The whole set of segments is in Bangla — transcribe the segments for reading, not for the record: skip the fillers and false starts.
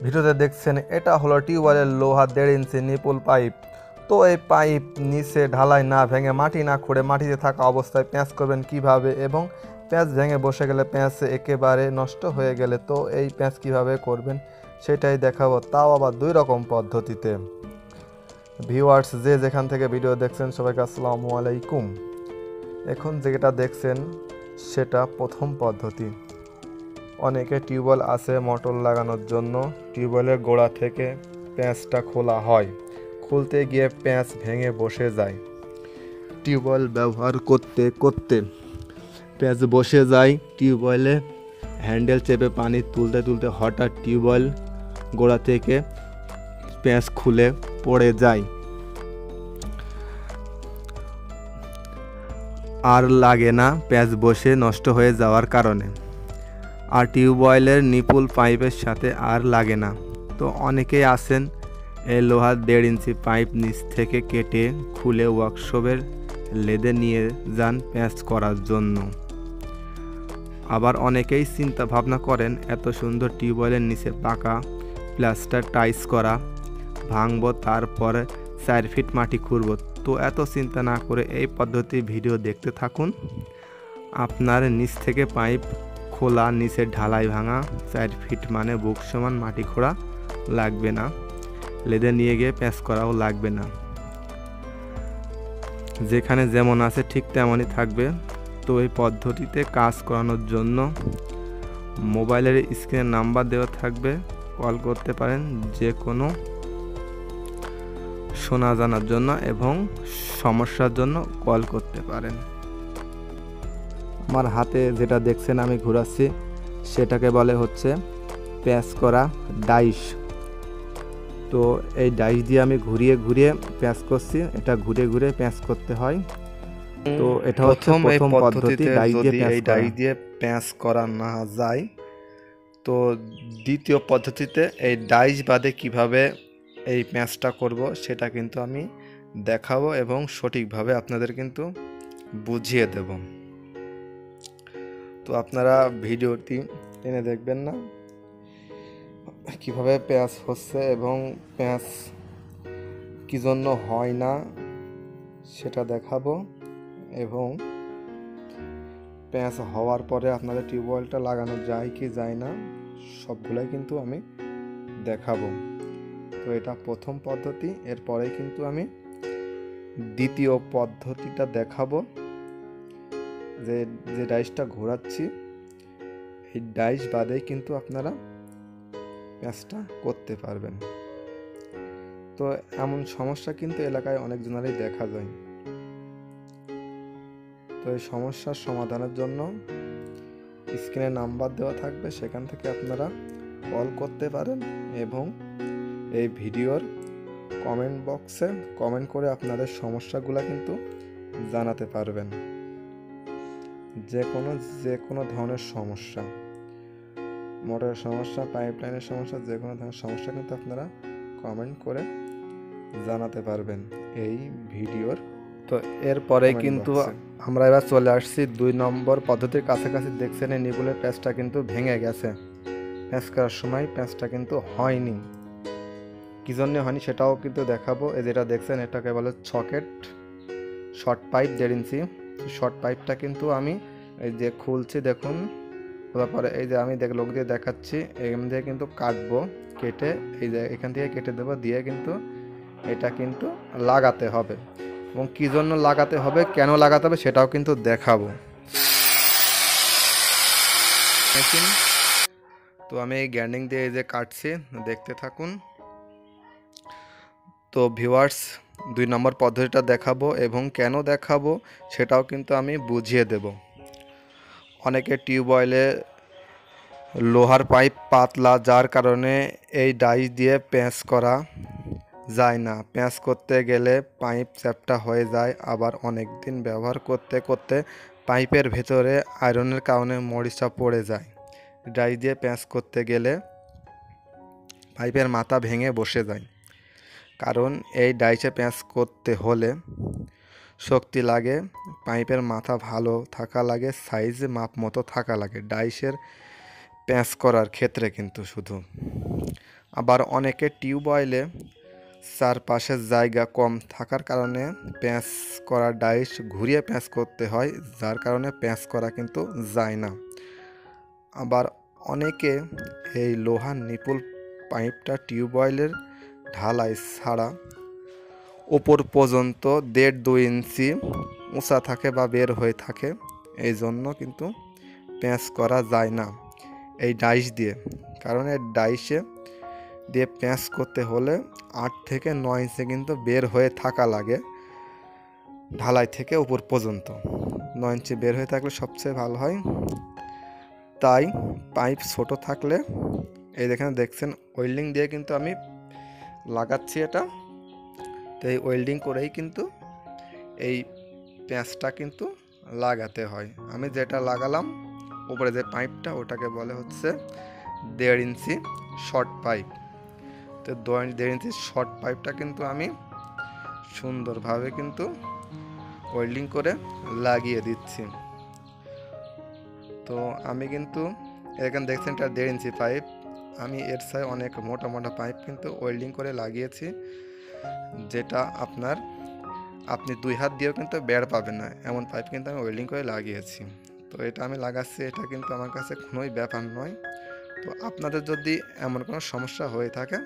ভিডিওতে দেখছেন এটা হলো টিউবওয়েলের লোহা 1.5 ইঞ্চি নিপুল পাইপ। তো এই পাইপ নিচে ঢালাই না ভেঙে মাটি না খুঁড়ে মাটিতে থাকা অবস্থায় প্যাঁচ করবেন কিভাবে, এবং প্যাঁচ ভেঙে বসে গেলে প্যাঁচ একেবারে নষ্ট হয়ে গেলে তো এই প্যাঁচ কিভাবে করবেন সেটাই দেখাবো, তাও আবার 2 রকম পদ্ধতিতে। ভিউয়ার্স যে যেখান থেকে ভিডিও দেখছেন সবাইকে আসসালামু আলাইকুম। এখন যেটা দেখছেন সেটা প্রথম পদ্ধতি। অনেকে টিউবওয়েল আছে মোটর লাগানোর জন্য, টিউবওয়েলের গোড়া থেকে প্যাঁচটা খোলা হয়, খুলতে গিয়ে প্যাঁচ ভেঙে বসে যায়। টিউবওয়েল ব্যবহার করতে করতে প্যাঁচ বসে যায়, টিউবওয়েলে হ্যান্ডেল চেপে পানি তুলতে তুলতে হঠাৎ টিউবওয়েল গোড়া থেকে প্যাঁচ খুলে পড়ে যায়, আর লাগে না প্যাঁচ বসে নষ্ট হয়ে যাওয়ার কারণে, আর টিউবওয়েলের নিপুল পাইপের সাথে আর লাগে না। তো অনেকেই আছেন এই লোহার 1.5 ইঞ্চি পাইপ নিচ থেকে কেটে খুলে ওয়ার্কশপের লেদে নিয়ে যান প্যাঁচ করার জন্য। আবার অনেকেই চিন্তা ভাবনা করেন এত সুন্দর টিউবওয়েলের নিচে পাকা প্লাস্টার টাইস করা, ভাঙবো তারপরে 4 ফিট মাটি খুঁড়ব। তো এত চিন্তা না করে এই পদ্ধতি ভিডিও দেখতে থাকুন। আপনার নিচ থেকে পাইপ খোলা, নিচে ঢালাই ভাঙা 4 ফিট মানে বুক সমান মাটি খোঁড়া লাগবে না, লেদে নিয়ে গিয়ে প্যাঁচ করাও লাগবে না, যেখানে যেমন আছে ঠিক তেমনই থাকবে। তো এই পদ্ধতিতে কাজ করানোর জন্য মোবাইলের স্ক্রিনে নাম্বার দেওয়া থাকবে, কল করতে পারেন যে কোনো শোনা জানার জন্য এবং সমস্যার জন্য কল করতে পারেন। আমার হাতে যেটা দেখছেন আমি ঘোরাচ্ছি সেটাকে বলে হচ্ছে প্যাঁচ করা ডাইস। তো এই ডাইস দিয়ে আমি ঘুরিয়ে ঘুরিয়ে প্যাঁচ করছি, এটা ঘুরে ঘুরে প্যাঁচ করতে হয়। তো এটা হচ্ছে প্রথম পদ্ধতি, ডাইস দিয়ে প্যাঁচ করা না যায় তো দ্বিতীয় পদ্ধতিতে এই ডাইস বাদে কিভাবে এই প্যাঁচটা করব সেটা কিন্তু আমি দেখাবো এবং সঠিকভাবে আপনাদের কিন্তু বুঝিয়ে দেব। তো আপনারা ভিডিওটি টেনে দেখবেন না, কিভাবে প্যাঁচ হচ্ছে এবং প্যাঁচ কি জন্য হয় না সেটা দেখাবো, এবং প্যাঁচ হওয়ার পরে আপনাদের টিউবওয়েলটা লাগানো যায় কি যায় না সবগুলাই কিন্তু আমি দেখাবো। তো এটা প্রথম পদ্ধতি, এরপরে কিন্তু আমি দ্বিতীয় পদ্ধতিটা দেখাবো। যে যে ডাইসটা ঘোরাচ্ছি এই ডাইস বাদেই কিন্তু আপনারা প্যাঁচটা করতে পারবেন। তো এমন সমস্যা কিন্তু এলাকায় অনেকজনেরই দেখা যায়। তো এই সমস্যার সমাধানের জন্য স্ক্রিনে নাম্বার দেওয়া থাকবে, সেখান থেকে আপনারা কল করতে পারেন এবং এই ভিডিওর কমেন্ট বক্সে কমেন্ট করে আপনাদের সমস্যাগুলো কিন্তু জানাতে পারবেন। যে কোনো ধরনের সমস্যা, মোটরের সমস্যা, পাইপলাইনের সমস্যা, যে কোনো ধরনের সমস্যা কিন্তু আপনারা কমেন্ট করে জানাতে পারবেন এই ভিডিওর। তো এরপরে কিন্তু আমরা এবার চলে আসছি 2 নম্বর পদ্ধতির কাছাকাছি। দেখছেন এই নিপুলের প্যাঁচটা কিন্তু ভেঙে গেছে, প্যাঁচ করার সময় প্যাঁচটা কিন্তু হয়নি। কী জন্য হয়নি সেটাও কিন্তু দেখাবো। এই যেটা দেখছেন এটাকে বলে সকেট শর্ট পাইপ 1.5 ইঞ্চি। শর্ট পাইপটা কিন্তু আমি এই যে খুলছি দেখুন, খোলার পরে এই যে আমি লোক দিয়ে দেখাচ্ছি, এখান দিয়ে কিন্তু কাটবো, কেটে এই যে এখান থেকে কেটে দেবো, দিয়ে কিন্তু এটা কিন্তু লাগাতে হবে এবং কী জন্য লাগাতে হবে, কেন লাগাতে হবে সেটাও কিন্তু দেখাবো। তো আমি এই গ্যান্ডিং দিয়ে এই যে কাটছি, দেখতে থাকুন। তো ভিউয়ার্স 2 নম্বর পদ্ধতিটা দেখাবো এবং কেন দেখাবো সেটাও কিন্তু আমি বুঝিয়ে দেব। অনেকে টিউবওয়েলে লোহার পাইপ পাতলা, যার কারণে এই ডাইস দিয়ে প্যাঁচ করা যায় না, প্যাঁচ করতে গেলে পাইপ চ্যাপ্টা হয়ে যায়, আবার অনেক দিন ব্যবহার করতে করতে পাইপের ভেতরে আয়রনের কারণে মরিচা পড়ে যায়। ডাইস দিয়ে প্যাঁচ করতে গেলে পাইপের মাথা ভেঙে বসে যায়, কারণ এই ডাইসে প্যাঁচ করতে হলে শক্তি লাগে, পাইপের মাথা ভালো থাকা লাগে, সাইজ মাপ মতো থাকা লাগে ডাইসের প্যাঁচ করার ক্ষেত্রে কিন্তু শুধু। আবার অনেকে টিউবওয়েলে চারপাশের জায়গা কম থাকার কারণে প্যাঁচ করা ডাইশ ঘুরিয়ে প্যাঁচ করতে হয়, যার কারণে প্যাঁচ করা কিন্তু যায় না। আবার অনেকে এই লোহার নিপুল পাইপটা টিউবওয়েলের ঢালাই ছাড়া ওপর পর্যন্ত 1.5-2 ইঞ্চি উঁচা থাকে বা বের হয়ে থাকে, এই জন্য কিন্তু প্যাঁচ করা যায় না এই ডাইশ দিয়ে। কারণ এই ডাইশে দিয়ে প্যাঁচ করতে হলে 8 থেকে 9 ইঞ্চি কিন্তু বের হয়ে থাকা লাগে ঢালাই থেকে উপর পর্যন্ত। 9 ইঞ্চি বের হয়ে থাকলে সবচেয়ে ভালো হয়। তাই পাইপ ছোট থাকলে এই দেখছেন ওয়েল্ডিং দিয়ে কিন্তু আমি লাগাচ্ছি এটা। তো এই ওয়েল্ডিং করেই কিন্তু এই প্যাঁচটা কিন্তু লাগাতে হয়। আমি যেটা লাগালাম উপরে যে পাইপটা, ওটাকে বলে হচ্ছে 1.5 ইঞ্চি শর্ট পাইপ। তো 1.5 ইঞ্চি শর্ট পাইপটা কিন্তু আমি সুন্দরভাবে কিন্তু ওয়েল্ডিং করে লাগিয়ে দিচ্ছি। তো আমি কিন্তু এখানে দেখছেন এটা 1.5 ইঞ্চি পাইপ, আমি এর সাথে অনেক মোটা মোটা পাইপ কিন্তু ওয়েল্ডিং করে লাগিয়েছি, যেটা আপনি 2 হাত দিয়েও কিন্তু বেড় পাবেন না, এমন পাইপ কিন্তু আমি ওয়েল্ডিং করে লাগিয়েছি। তো এটা আমি লাগাচ্ছি, এটা কিন্তু আমার কাছে কোনোই ব্যাপার নয়। তো আপনাদের যদি এমন কোনো সমস্যা হয়ে থাকে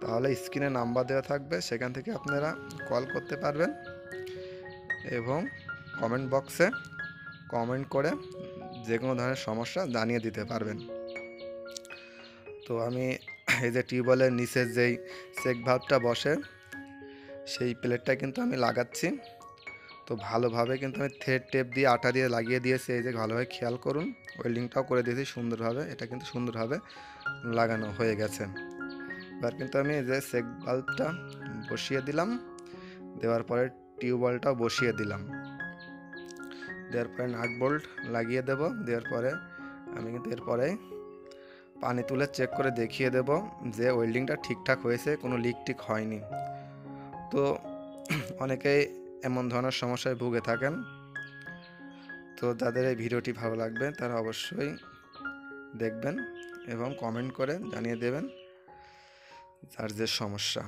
তাহলে স্ক্রিনে নাম্বার দেওয়া থাকবে, সেখান থেকে আপনারা কল করতে পারবেন এবং কমেন্ট বক্সে কমেন্ট করে যে কোনো ধরনের সমস্যা জানিয়ে দিতে পারবেন। তো আমি এই যে টিউবওয়েলের নিচের যেই চেক ভাল্বটা বসে সেই প্লেটটা কিন্তু আমি লাগাচ্ছি। তো ভালোভাবে কিন্তু আমি থ্রেড টেপ দিয়ে আটা দিয়ে লাগিয়ে দিয়েছি, এই যে ভালোভাবে খেয়াল করুন, ওয়েল্ডিংটাও করে দিয়েছি সুন্দরভাবে, এটা কিন্তু সুন্দরভাবে লাগানো হয়ে গেছে। এবার কিন্তু আমি এই যে চেক ভাল্বটা বসিয়ে দিলাম, দেওয়ার পরে টিউবওয়েলটাও বসিয়ে দিলাম, দেওয়ার পরে নাট বোল্ট লাগিয়ে দেব। দেওয়ার পরে আমি কিন্তু এরপরে পানি তুলে চেক করে দেখিয়ে দেব যে ওয়েল্ডিংটা ঠিকঠাক হয়েছে, কোনো লিক টিক হয়নি। তো অনেকেই এমন ধরনের সমস্যায় ভুগে থাকেন। তো যাদের এই ভিডিওটি ভালো লাগবে তারা অবশ্যই দেখবেন এবং কমেন্ট করে জানিয়ে দেবেন যার যে সমস্যা।